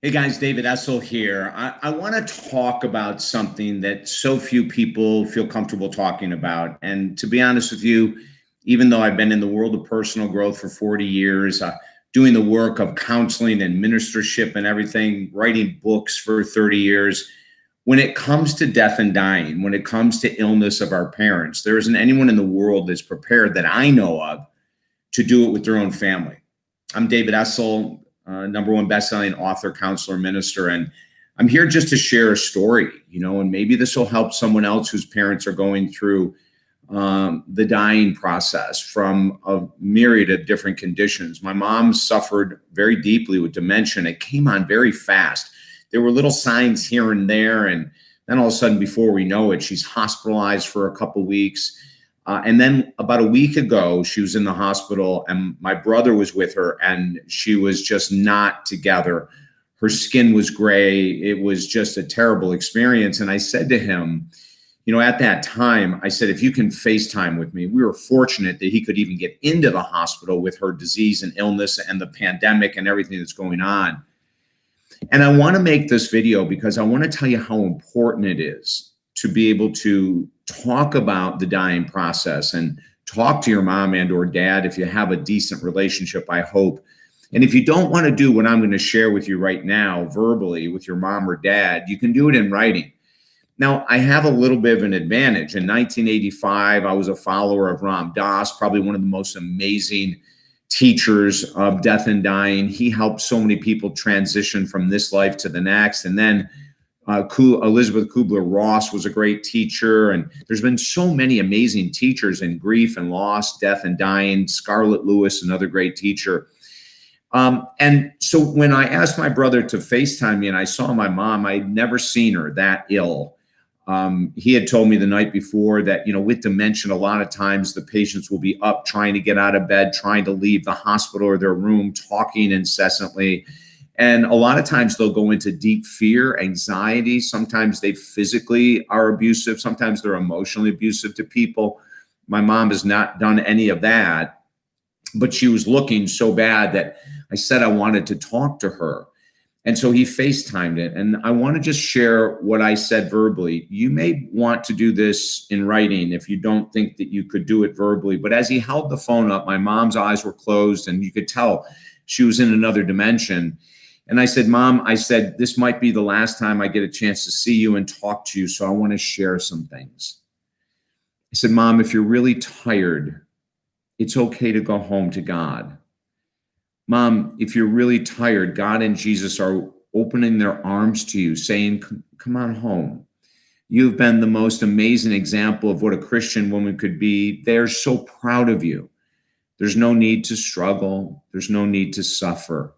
Hey guys, David Essel here. I want to talk about something that so few people feel comfortable talking about. And to be honest with you, even though I've been in the world of personal growth for 40 years, doing the work of counseling and ministership and everything, writing books for 30 years, when it comes to death and dying, when it comes to illness of our parents, there isn't anyone in the world that's prepared that I know of to do it with their own family. I'm David Essel, number one best-selling author, counselor, minister, and I'm here just to share a story, and maybe this will help someone else whose parents are going through the dying process from a myriad of different conditions. My mom suffered very deeply with dementia, and it came on very fast. There were little signs here and there, and then all of a sudden, before we know it, she's hospitalized for a couple weeks. And then about a week ago, she was in the hospital and my brother was with her and she was just not together. Her skin was gray. It was just a terrible experience. And I said to him, at that time, I said, if you can FaceTime with me, we were fortunate that he could even get into the hospital with her disease and illness and the pandemic and everything that's going on. And I want to make this video because I want to tell you how important it is to be able to talk about the dying process and talk to your mom and or dad if you have a decent relationship, I hope. And if you don't want to do what I'm going to share with you right now verbally with your mom or dad, you can do it in writing. Now, I have a little bit of an advantage. In 1985, I was a follower of Ram Dass, probably one of the most amazing teachers of death and dying. He helped so many people transition from this life to the next. And then Elizabeth Kubler-Ross was a great teacher, and there's been so many amazing teachers in grief and loss, death and dying. Scarlett Lewis, another great teacher. And so when I asked my brother to FaceTime me and I saw my mom, I'd never seen her that ill. He had told me the night before that, with dementia, a lot of times the patients will be up trying to get out of bed, trying to leave the hospital or their room, talking incessantly. And a lot of times they'll go into deep fear, anxiety. Sometimes they physically are abusive. Sometimes they're emotionally abusive to people. My mom has not done any of that, but she was looking so bad that I said I wanted to talk to her. And so he FaceTimed it. And I want to just share what I said verbally. You may want to do this in writing if you don't think that you could do it verbally. But as he held the phone up, my mom's eyes were closed and you could tell she was in another dimension. And I said, Mom, this might be the last time I get a chance to see you and talk to you. So I want to share some things. I said, Mom, if you're really tired, it's okay to go home to God. Mom, if you're really tired, God and Jesus are opening their arms to you, saying, come on home. You've been the most amazing example of what a Christian woman could be. They're so proud of you. There's no need to struggle. There's no need to suffer.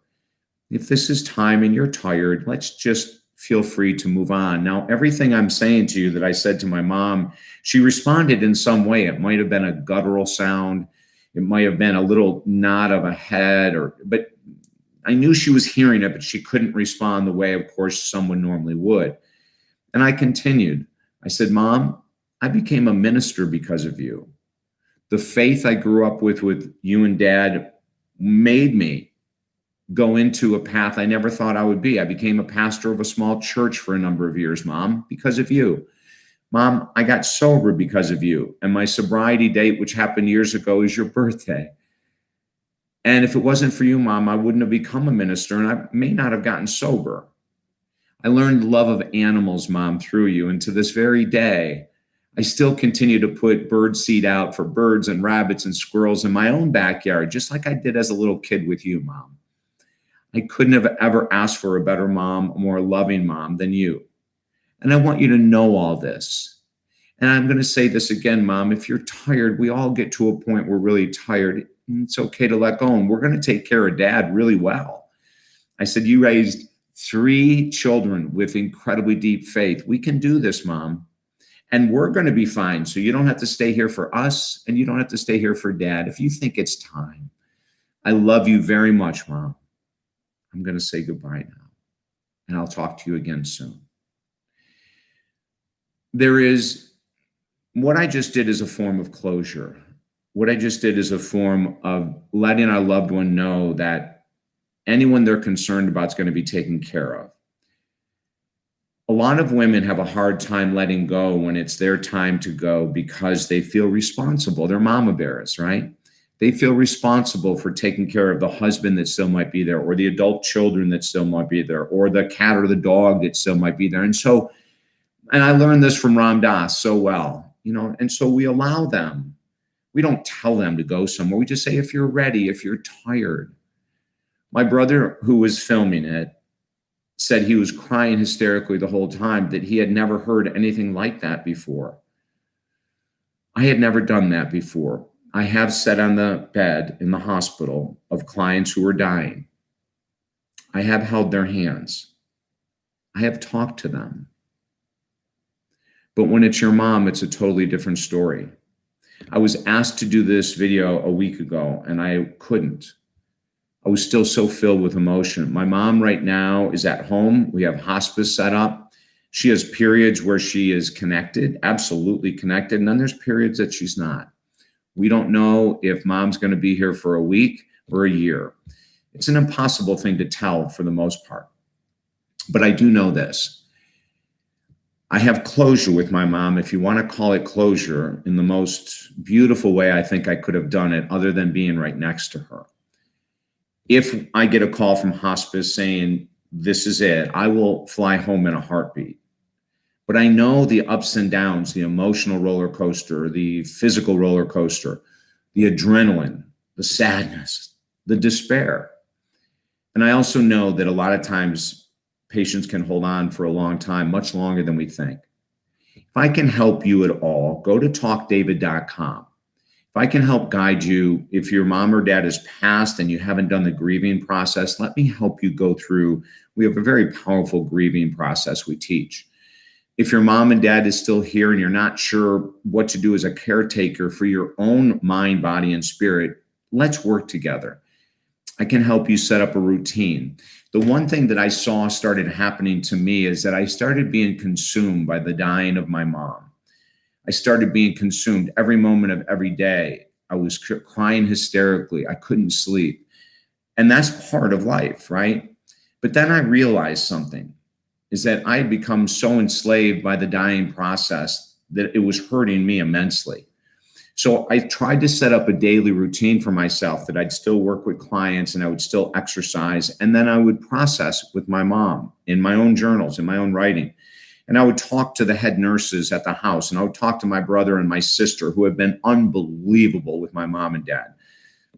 If this is time and you're tired, let's just feel free to move on. Now, everything I'm saying to you that I said to my mom, she responded in some way. It might have been a guttural sound. It might have been a little nod of a head, but I knew she was hearing it, but she couldn't respond the way, of course, someone normally would. And I continued. I said, Mom, I became a minister because of you. The faith I grew up with you and Dad made me go into a path I never thought I would be. I became a pastor of a small church for a number of years, Mom, because of you. Mom, I got sober because of you. And my sobriety date, which happened years ago, is your birthday. And if it wasn't for you, Mom, I wouldn't have become a minister and I may not have gotten sober. I learned the love of animals, Mom, through you. And to this very day, I still continue to put bird seed out for birds and rabbits and squirrels in my own backyard, just like I did as a little kid with you, Mom. I couldn't have ever asked for a better mom, a more loving mom than you. And I want you to know all this. And I'm going to say this again, Mom, if you're tired, we all get to a point where we're really tired. It's okay to let go. And we're going to take care of Dad really well. I said, you raised 3 children with incredibly deep faith. We can do this, Mom. And we're going to be fine. So you don't have to stay here for us and you don't have to stay here for Dad if you think it's time. I love you very much, Mom. I'm going to say goodbye now, and I'll talk to you again soon. What I just did is a form of closure. What I just did is a form of letting our loved one know that anyone they're concerned about is going to be taken care of. A lot of women have a hard time letting go when it's their time to go because they feel responsible. They're mama bears, right? They feel responsible for taking care of the husband that still might be there, or the adult children that still might be there, or the cat or the dog that still might be there. And I learned this from Ram Dass so well, and so we allow them. We don't tell them to go somewhere. We just say, if you're ready, if you're tired. My brother, who was filming it, said he was crying hysterically the whole time, that he had never heard anything like that before. I had never done that before. I have sat on the bed in the hospital of clients who were dying. I have held their hands. I have talked to them. But when it's your mom, it's a totally different story. I was asked to do this video a week ago, and I couldn't. I was still so filled with emotion. My mom right now is at home. We have hospice set up. She has periods where she is connected, absolutely connected, and then there's periods that she's not. We don't know if mom's going to be here for a week or a year. It's an impossible thing to tell for the most part. But I do know this. I have closure with my mom, if you want to call it closure, in the most beautiful way I think I could have done it, other than being right next to her. If I get a call from hospice saying, this is it, I will fly home in a heartbeat. But I know the ups and downs, the emotional roller coaster, the physical roller coaster, the adrenaline, the sadness, the despair. And I also know that a lot of times patients can hold on for a long time, much longer than we think. If I can help you at all, go to talkdavid.com. If I can help guide you, if your mom or dad has passed and you haven't done the grieving process, let me help you go through. We have a very powerful grieving process we teach. If your mom and dad is still here and you're not sure what to do as a caretaker for your own mind, body, and spirit, let's work together. I can help you set up a routine. The one thing that I saw started happening to me is that I started being consumed by the dying of my mom. I started being consumed every moment of every day. I was crying hysterically. I couldn't sleep. And that's part of life, right? But then I realized something, is that I had become so enslaved by the dying process that it was hurting me immensely. So I tried to set up a daily routine for myself that I'd still work with clients and I would still exercise. And then I would process with my mom in my own journals, in my own writing. And I would talk to the head nurses at the house, and I would talk to my brother and my sister, who have been unbelievable with my mom and dad.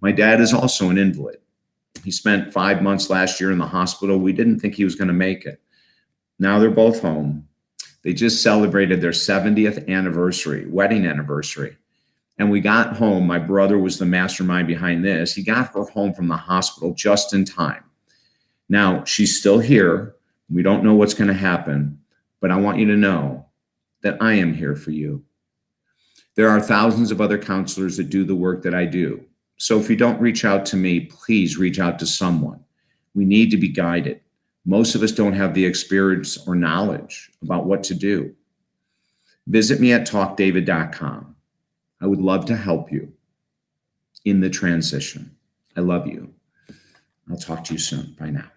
My dad is also an invalid. He spent 5 months last year in the hospital. We didn't think he was going to make it. Now they're both home. They just celebrated their 70th anniversary, wedding anniversary. And we got home. My brother was the mastermind behind this. He got her home from the hospital just in time. Now, she's still here. We don't know what's going to happen, but I want you to know that I am here for you. There are thousands of other counselors that do the work that I do. So if you don't reach out to me, please reach out to someone. We need to be guided. Most of us don't have the experience or knowledge about what to do. Visit me at talkdavid.com. I would love to help you in the transition. I love you. I'll talk to you soon. Bye now.